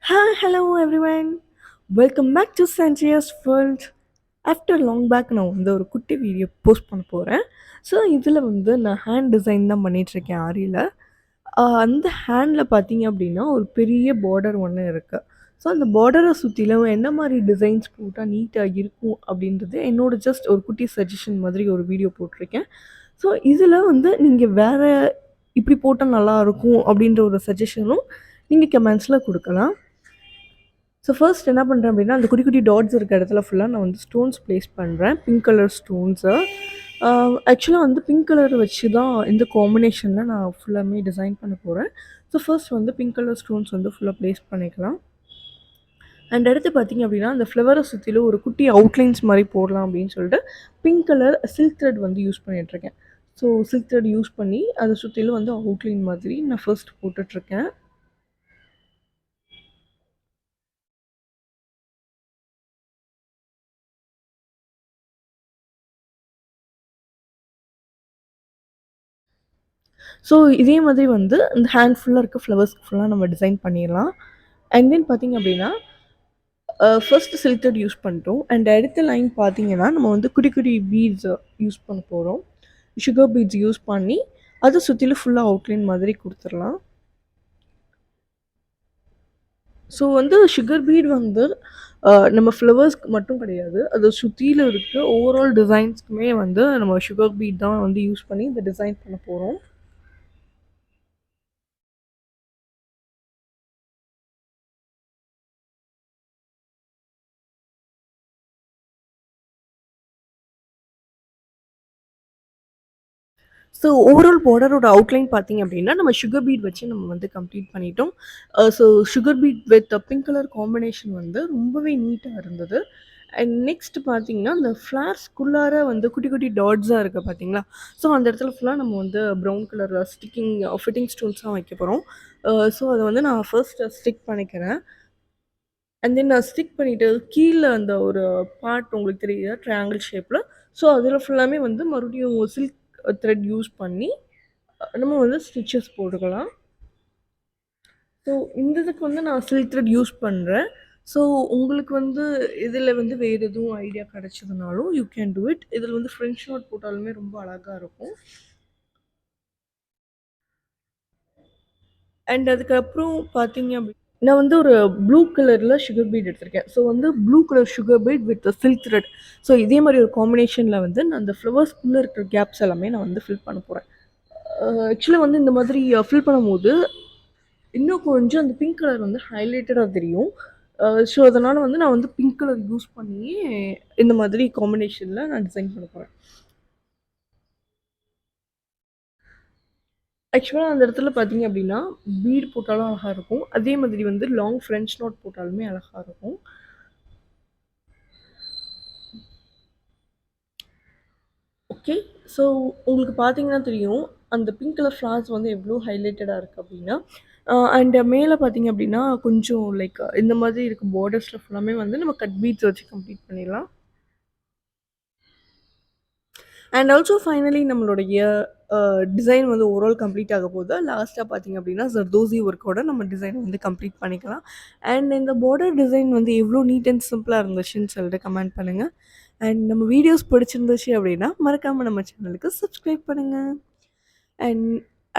Hello everyone. Welcome back to Sanriya's world. After long back நான் வந்து ஒரு குட்டி வீடியோ போஸ்ட் பண்ண போகிறேன். ஸோ இதில் வந்து நான் ஹேண்ட் டிசைன் தான் பண்ணிகிட்ருக்கேன் ஆரியில். அந்த ஹேண்டில் பார்த்தீங்க அப்படின்னா ஒரு பெரிய பார்டர் ஒன்று இருக்குது. ஸோ அந்த பார்டரை சுற்றிலும் என்ன மாதிரி டிசைன்ஸ் போட்டால் நீட்டாக இருக்கும் அப்படின்றது என்னோட ஜஸ்ட் ஒரு குட்டி சஜஷன் மாதிரி ஒரு வீடியோ போட்டிருக்கேன். ஸோ இதில் வந்து நீங்கள் வேறு இப்படி போட்டால் நல்லாயிருக்கும் அப்படின்ற ஒரு சஜஷனும் நீங்கள் கமெண்ட்ஸில் கொடுக்கலாம். ஸோ ஃபர்ஸ்ட் என்ன பண்ணுறேன் அப்படின்னா, அந்த குட்டி குட்டி டாட்ஸ் இருக்க இடத்துல ஃபுல்லாக நான் வந்து ஸ்டோன்ஸ் ப்ளேஸ் பண்ணுறேன். Pink colour stones. ஆக்சுவலாக வந்து பிங்க் கலர் வச்சு தான் இந்த காம்பினேஷனில் நான் ஃபுல்லாமே டிசைன் பண்ண போகிறேன். ஸோ ஃபர்ஸ்ட் வந்து பிங்க் கலர் ஸ்டோன்ஸ் வந்து ஃபுல்லாக ப்ளேஸ் பண்ணிக்கலாம். அண்ட் அடுத்து பார்த்தீங்க அப்படின்னா, அந்த ஃப்ளவரை சுற்றிலும் ஒரு குட்டி அவுட்லைன்ஸ் மாதிரி போடலாம் அப்படின்னு சொல்லிட்டு பிங்க் கலர் சில்க் த்ரெட் வந்து யூஸ் பண்ணிகிட்ருக்கேன். ஸோ சில்க் த்ரெட் யூஸ் பண்ணி அதை சுற்றிலும் வந்து அவுட்லைன் மாதிரி நான் ஃபர்ஸ்ட் போட்டுட்ருக்கேன். ஸோ இதே மாதிரி வந்து இந்த ஹேண்ட் ஃபுல்லாக இருக்க ஃப்ளவர்ஸ்க்கு ஃபுல்லாக நம்ம டிசைன் பண்ணிடலாம். அண்ட் தென் பார்த்திங்க அப்படின்னா ஃபர்ஸ்ட் சில்க் த்ரெட் யூஸ் பண்ணிட்டோம். அண்ட் அடுத்த லைன் பார்த்திங்கன்னா நம்ம வந்து குட்டி குட்டி பீட்ஸ் யூஸ் பண்ண போகிறோம். சுகர் பீட்ஸ் யூஸ் பண்ணி அதை சுற்றிலும் ஃபுல்லாக அவுட்லைன் மாதிரி கொடுத்துடலாம். ஸோ வந்து சுகர் பீட் வந்து நம்ம ஃப்ளவர்ஸ்க்கு மட்டும் கிடையாது, அதை சுற்றியில் இருக்க ஓவரால் டிசைன்ஸ்க்குமே வந்து நம்ம சுகர் பீட் தான் வந்து யூஸ் பண்ணி இந்த டிசைன் பண்ண போகிறோம். ஸோ ஓவரால் பார்டரோட அவுட்லைன் பார்த்தீங்க அப்படின்னா, நம்ம சுகர் பீட் வச்சு நம்ம வந்து கம்ப்ளீட் பண்ணிட்டோம். So sugar beat with pink colour combination வந்து ரொம்பவே நீட்டாக இருந்தது. அண்ட் நெக்ஸ்ட் பார்த்தீங்கன்னா, அந்த ஃப்ளார்ஸ்குள்ளார வந்து குட்டி குட்டி டாட்ஸாக இருக்குது பார்த்தீங்களா? ஸோ அந்த இடத்துல ஃபுல்லாக நம்ம வந்து brown colour sticking fitting stones தான் வைக்க போகிறோம். ஸோ அதை வந்து நான் ஃபர்ஸ்ட் ஸ்டிக் பண்ணிக்கிறேன். அண்ட் தென் நான் ஸ்டிக் பண்ணிவிட்டு கீழே அந்த ஒரு பார்ட் உங்களுக்கு தெரியுதா ட்ரையாங்கிள் ஷேப்பில். ஸோ அதில் ஃபுல்லாமே வந்து மறுபடியும் சில்க் த்ரெட் யூஸ் பண்ணி நம்ம வந்து ஸ்டிச்சஸ் போட்டுக்கலாம். ஸோ இந்த இதுக்கு வந்து நான் சில்க் த்ரெட் யூஸ் பண்ணுறேன். ஸோ உங்களுக்கு வந்து இதில் வந்து வேறு எதுவும் ஐடியா கிடச்சதுனாலும் யூ கேன் டூ இட். இதில் வந்து ஃப்ரெஞ்ச் நாட் போட்டாலுமே ரொம்ப அழகாக இருக்கும். அண்ட் அதுக்கப்புறம் பார்த்தீங்க அப்படி நான் வந்து ஒரு ப்ளூ கலரில் சுகர் பீட் எடுத்திருக்கேன். ஸோ வந்து blue colour sugar beat with silk thread. So இதே மாதிரி ஒரு காம்பினேஷனில் வந்து நான் அந்த ஃப்ளவர்ஸ்குள்ளே இருக்கிற கேப்ஸ் எல்லாமே நான் வந்து ஃபில் பண்ண போகிறேன். ஆக்சுவலாக வந்து இந்த மாதிரி ஃபில் பண்ணும்போது இன்னும் கொஞ்சம் அந்த பிங்க் கலர் வந்து ஹைலைட்டடாக தெரியும். ஸோ அதனால் வந்து நான் வந்து பிங்க் கலர் யூஸ் பண்ணி இந்த மாதிரி காம்பினேஷனில் நான் டிசைன் பண்ண போகிறேன். ஆக்சுவலாக அந்த இடத்துல பார்த்தீங்க அப்படின்னா, பீட் போட்டாலும் அழகாக இருக்கும். அதே மாதிரி வந்து லாங் ஃப்ரெஞ்ச் நாட் போட்டாலுமே அழகாக இருக்கும். ஓகே. ஸோ உங்களுக்கு பார்த்தீங்கன்னா தெரியும், அந்த பிங்க் கலர் ஃப்ளார்ஸ் வந்து எவ்வளோ ஹைலைட்டடாக இருக்குது அப்படின்னா. அண்ட் மேலே பார்த்தீங்க அப்படின்னா, கொஞ்சம் லைக் இந்த மாதிரி இருக்க பார்டர்ஸில் ஃபுல்லாமே வந்து நம்ம கட் பீட்ஸ் வச்சு கம்ப்ளீட் பண்ணிடலாம். அண்ட் ஆல்சோ ஃபைனலி நம்மளுடைய டிசைன் வந்து ஓவரால் கம்ப்ளீட் ஆக போகுது. லாஸ்ட்டாக பார்த்தீங்க அப்படின்னா, ஜர்தோசி ஒர்க்கோட நம்ம டிசைன் வந்து கம்ப்ளீட் பண்ணிக்கலாம். அண்ட் இந்த பார்டர் டிசைன் வந்து எவ்வளோ நீட் அண்ட் சிம்பிளாக இருந்துச்சுன்னு சொல்லிட்டு கமெண்ட் பண்ணுங்கள். அண்ட் நம்ம வீடியோஸ் பிடிச்சிருந்துச்சு அப்படின்னா மறக்காமல் நம்ம சேனலுக்கு சப்ஸ்கிரைப் பண்ணுங்கள். அண்ட்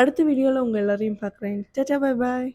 அடுத்த வீடியோவில் உங்கள் எல்லோரையும் பார்க்குறேன். Tata, bye bye.